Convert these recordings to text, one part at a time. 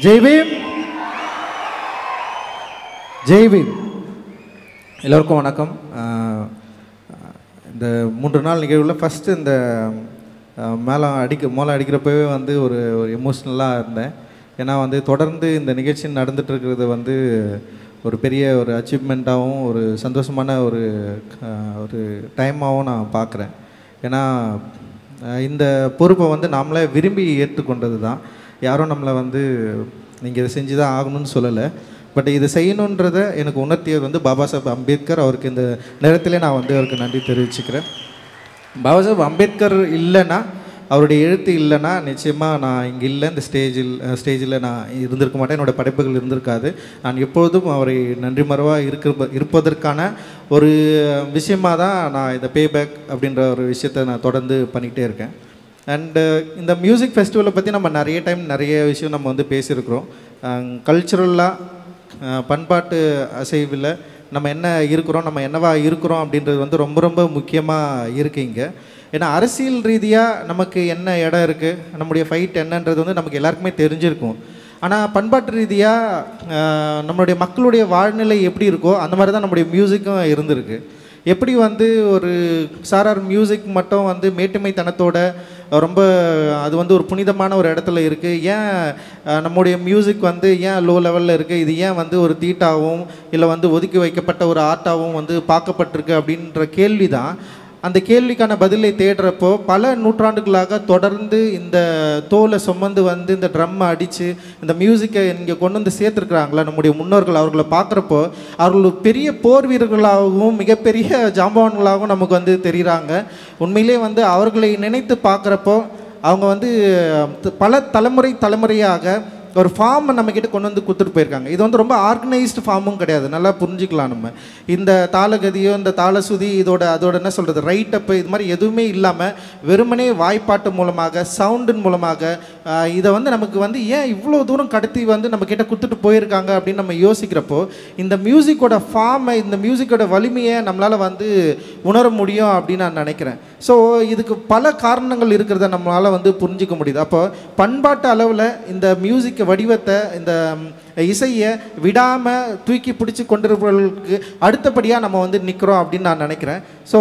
Jai Bhim, Jai beam. எல்லோருக்கும் வணக்கம். இந்த 3 நாள் நிகழ்வில் ஃபஸ்ட்டு இந்த மோளம் அடிக்கிறப்பவே வந்து ஒரு எமோஷ்னலாக இருந்தேன். ஏன்னா வந்து தொடர்ந்து இந்த நிகழ்ச்சி நடந்துகிட்ருக்கிறது வந்து ஒரு பெரிய ஒரு அச்சீவ்மெண்ட்டாகவும் ஒரு சந்தோஷமான ஒரு டைமாகவும் நான் பார்க்குறேன். ஏன்னா இந்த பொறுப்பை வந்து நாமளே விரும்பி ஏற்றுக்கொண்டது தான். யாரும் நம்மளை வந்து நீங்கள் இதை செஞ்சு தான் ஆகணும்னு சொல்லலை. பட் இதை செய்யணுன்றதை எனக்கு உணர்த்தியது வந்து பாபா சாஹேப் அம்பேத்கர். அவருக்கு இந்த நேரத்திலே நான் வந்து அவருக்கு நன்றி தெரிவிச்சுக்கிறேன். பாபா சாஹேப் அம்பேத்கர் இல்லைன்னா, அவருடைய எழுத்து இல்லைன்னா நிச்சயமாக நான் இங்கே இல்லை, இந்த ஸ்டேஜில் நான் இருந்திருக்க மாட்டேன், என்னோடய படைப்புகள் இருந்திருக்காது. நான் எப்பொழுதும் அவரை நன்றி மறவாக இருப்பதற்கான ஒரு விஷயமாக தான் நான் இந்த பேபேக் அப்படின்ற ஒரு விஷயத்தை நான் தொடர்ந்து பண்ணிகிட்டே இருக்கேன். அண்டு இந்த மியூசிக் ஃபெஸ்டிவலை பற்றி நம்ம நிறைய விஷயம் நம்ம வந்து பேசியிருக்கிறோம். கல்ச்சுரலாக பண்பாட்டு அசைவில் நம்ம என்ன இருக்கிறோம், நம்ம என்னவா இருக்கிறோம் அப்படின்றது வந்து ரொம்ப ரொம்ப முக்கியமாக இருக்குங்க. ஏன்னா அரசியல் ரீதியாக நமக்கு என்ன இடம் இருக்குது, நம்முடைய ஃபைட் என்னன்றது வந்து நமக்கு எல்லாருக்குமே தெரிஞ்சிருக்கும். ஆனால் பண்பாட்டு ரீதியாக நம்மளுடைய மக்களுடைய வாழ்நிலை எப்படி இருக்கோ அந்த மாதிரி தான் நம்முடைய மியூசிக்கும் இருந்திருக்கு. எப்படி வந்து ஒரு சாரார் மியூசிக் மட்டும் வந்து மேட்டுமைத்தனத்தோட ரொம்ப அது வந்து ஒரு புனிதமான ஒரு இடத்துல இருக்குது, ஏன் நம்முடைய மியூசிக் வந்து ஏன் லோ லெவலில் இருக்குது, இது ஏன் வந்து ஒரு தீட்டாகவும் இல்லை வந்து ஒதுக்கி வைக்கப்பட்ட ஒரு ஆர்ட்டாகவும் வந்து பார்க்கப்பட்டிருக்கு அப்படின்ற கேள்வி தான். அந்த கேள்விக்கான பதிலை தேடுறப்போ பல நூற்றாண்டுகளாக தொடர்ந்து இந்த தோலை சுமந்து வந்து இந்த ட்ரம்மை அடித்து இந்த மியூசிக்கை இங்கே கொண்டு வந்து சேர்த்துருக்குறாங்களா நம்முடைய முன்னோர்கள். அவர்களை பார்க்குறப்போ அவர்கள் பெரிய போர் வீரர்களாகவும் மிகப்பெரிய ஜாம்பவான்களாகவும் நமக்கு வந்து தெரிகிறாங்க. உண்மையிலே வந்து அவர்களை நினைத்து பார்க்குறப்போ அவங்க வந்து பல தலைமுறையாக ஒரு ஃபார்மை நம்மக்கிட்ட கொண்டு வந்து கொடுத்துட்டு போயிருக்காங்க. இது வந்து ரொம்ப ஆர்கனைஸ்டு ஃபார்மும் கிடையாது, நல்லா புரிஞ்சுக்கலாம். நம்ம இந்த தாளகதியோ இந்த தாளசுதி அதோட என்ன சொல்கிறது ரைட்டப்பு இது மாதிரி எதுவுமே இல்லாமல் வெறுமனே வாய்ப்பாட்டு மூலமாக சவுண்டின் மூலமாக இதை வந்து நமக்கு வந்து ஏன் இவ்வளோ தூரம் கடத்தி வந்து நம்மக்கிட்ட கொடுத்துட்டு போயிருக்காங்க அப்படின்னு நம்ம யோசிக்கிறப்போ இந்த மியூசிக்கோட ஃபார்மை, இந்த மியூசிக்கோட வலிமையை நம்மளால் வந்து உணர முடியும் அப்படின்னு நான் நினைக்கிறேன். ஸோ இதுக்கு பல காரணங்கள் இருக்கிறத நம்மளால் வந்து புரிஞ்சிக்க முடியுது. அப்போ பண்பாட்டு அளவில் இந்த மியூசிக் வடிவத்தை, இந்த இசையை விடாமல் தூக்கி பிடிச்சி கொண்டிருப்பவர்களுக்கு அடுத்தபடியாக நம்ம வந்து நிற்கிறோம் அப்படின்னு நான் நினைக்கிறேன். ஸோ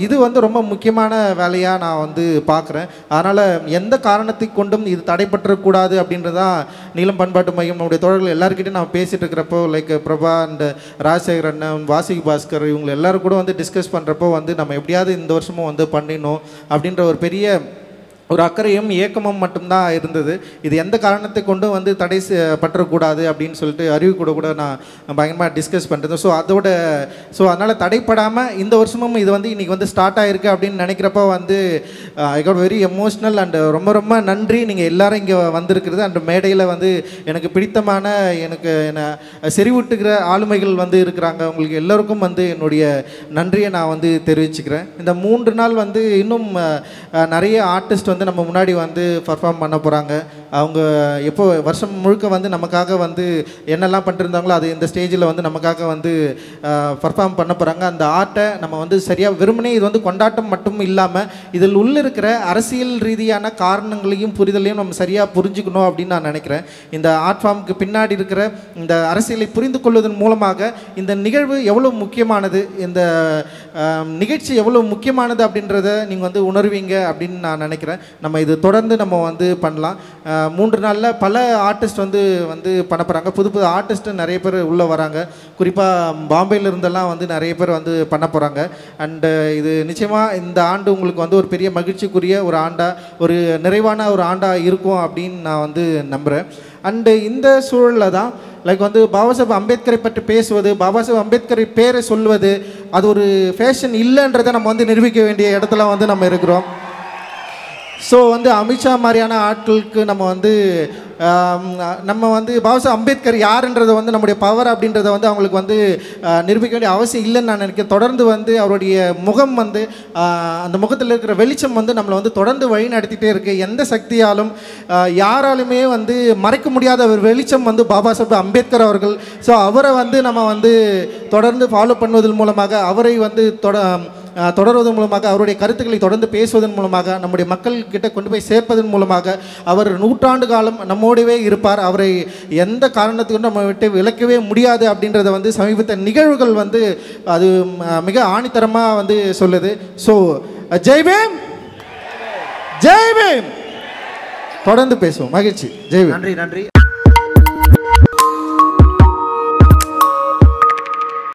இது வந்து ரொம்ப முக்கியமான வேலையாக நான் வந்து பார்க்குறேன். அதனால் எந்த காரணத்தை கொண்டும் இது தடைப்பற்றக்கூடாது அப்படின்றதான் நீலம் பண்பாட்டு மையம் நம்முடைய தோழர்கள் எல்லாருக்கிட்டையும் நான் பேசிகிட்டு இருக்கிறப்போ லைக் பிரபா அண்ட் ராஜசேகர் அண்ணன், வாசிக் பாஸ்கர் இவங்க எல்லோரும் கூட வந்து டிஸ்கஸ் பண்ணுறப்போ வந்து நம்ம எப்படியாவது இந்த வருஷமும் வந்து பண்ணிடணும் அப்படின்ற ஒரு பெரிய ஒரு அக்கறையும் ஏக்கமும் மட்டும்தான் இருந்தது. இது எந்த காரணத்தை கொண்டும் வந்து தடை பற்றக்கூடாது அப்படின்னு சொல்லிட்டு அறிவு கூட நான் பயங்கரமாக டிஸ்கஸ் பண்ணுறது. ஸோ அதனால் தடைப்படாமல் இந்த வருஷமும் இது வந்து இன்றைக்கி வந்து ஸ்டார்ட் ஆகிருக்கு அப்படின்னு நினைக்கிறப்போ வந்து I got very emotional and ரொம்ப ரொம்ப நன்றி. நீங்கள் எல்லோரும் இங்கே வந்திருக்கிறது அண்ட் மேடையில் வந்து எனக்கு பிடித்தமான என்னை செறிவூட்டுகிற ஆளுமைகள் வந்து இருக்கிறாங்க. உங்களுக்கு எல்லோருக்கும் வந்து என்னுடைய நன்றியை நான் வந்து தெரிவிச்சுக்கிறேன். இந்த 3 நாள் வந்து இன்னும் நிறைய ஆர்டிஸ்ட் வந்து நம்ம முன்னாடி வந்து பர்ஃபார்ம் பண்ண போகிறாங்க. அவங்க எப்போ வருஷம் முழுக்க வந்து நமக்காக வந்து என்னெல்லாம் பண்ணிருந்தாங்களோ அது இந்த ஸ்டேஜில் வந்து நமக்காக வந்து பர்ஃபார்ம் பண்ண போகிறாங்க. அந்த ஆர்ட்டை நம்ம வந்து சரியாக வெறுமனே இது வந்து கொண்டாட்டம் மட்டும் இல்லாமல் இதில் உள்ள இருக்கிற அரசியல் ரீதியான காரணங்களையும் புரிதலையும் நம்ம சரியாக புரிஞ்சுக்கணும் அப்படின்னு நான் நினைக்கிறேன். இந்த ஆர்ட் ஃபார்முக்கு பின்னாடி இருக்கிற இந்த அரசியலை புரிந்து கொள்வதன் மூலமாக இந்த நிகழ்வு எவ்வளோ முக்கியமானது, இந்த நிகழ்ச்சி எவ்வளோ முக்கியமானது அப்படின்றத நீங்கள் வந்து உணர்வீங்க அப்படின்னு நான் நினைக்கிறேன். நம்ம இது தொடர்ந்து நம்ம வந்து பண்ணலாம். 3 நாளில் பல ஆர்டிஸ்ட் வந்து பண்ண போகிறாங்க. புது ஆர்டிஸ்ட்டு நிறைய பேர் உள்ளே வராங்க. குறிப்பாக பாம்பேயில் இருந்தெல்லாம் வந்து நிறைய பேர் வந்து பண்ண போகிறாங்க. அண்டு இது நிச்சயமாக இந்த ஆண்டு உங்களுக்கு வந்து ஒரு பெரிய மகிழ்ச்சிக்குரிய ஒரு ஆண்டாக, ஒரு நிறைவான ஒரு ஆண்டாக இருக்கும் அப்படின்னு நான் வந்து நம்புகிறேன். அண்டு இந்த சூழலில் தான் லைக் வந்து பாபா சாஹேப் அம்பேத்கரை பற்றி பேசுவது, பாபா சாஹேப் அம்பேத்கரை பேரை சொல்வது அது ஒரு ஃபேஷன் இல்லைன்றதை நம்ம வந்து நிரூபிக்க வேண்டிய இடத்துல வந்து நம்ம இருக்கிறோம். ஸோ வந்து அமித்ஷா மாதிரியான ஆட்களுக்கு நம்ம வந்து பாபா சாஹேப் அம்பேத்கர் யாருன்றதை வந்து நம்முடைய பவர் அப்படின்றத வந்து அவங்களுக்கு வந்து நிரூபிக்க வேண்டிய அவசியம் இல்லைன்னு நான் நினைக்கிறேன். தொடர்ந்து வந்து அவருடைய முகம் வந்து அந்த முகத்தில் இருக்கிற வெளிச்சம் வந்து நம்மளை வந்து தொடர்ந்து வழி நடத்திட்டே இருக்குது. எந்த சக்தியாலும் யாராலுமே வந்து மறைக்க முடியாத ஒரு வெளிச்சம் வந்து பாபா சாஹேப் அம்பேத்கர் அவர்கள். ஸோ அவரை வந்து நம்ம வந்து தொடர்ந்து ஃபாலோ பண்ணுவதன் மூலமாக அவரை வந்து தொடர்வதன் மூலமாக, அவருடைய கருத்துக்களை தொடர்ந்து பேசுவதன் மூலமாக, நம்முடைய மக்கள் கிட்ட கொண்டு போய் சேர்ப்பதன் மூலமாக அவர் 100 ஆண்டு காலம் நம்மோடவே இருப்பார். அவரை எந்த காரணத்துக்கு நம்ம விட்டு விலக்கவே முடியாது அப்படின்றத வந்து சமீபத்த நிகழ்வுகள் வந்து அது மிக ஆணித்தரமாக வந்து சொல்லுது. ஸோ ஜெய் பீம், ஜெய் பீம். தொடர்ந்து பேசுவோம். மகிழ்ச்சி. ஜெய் பீம். நன்றி, நன்றி.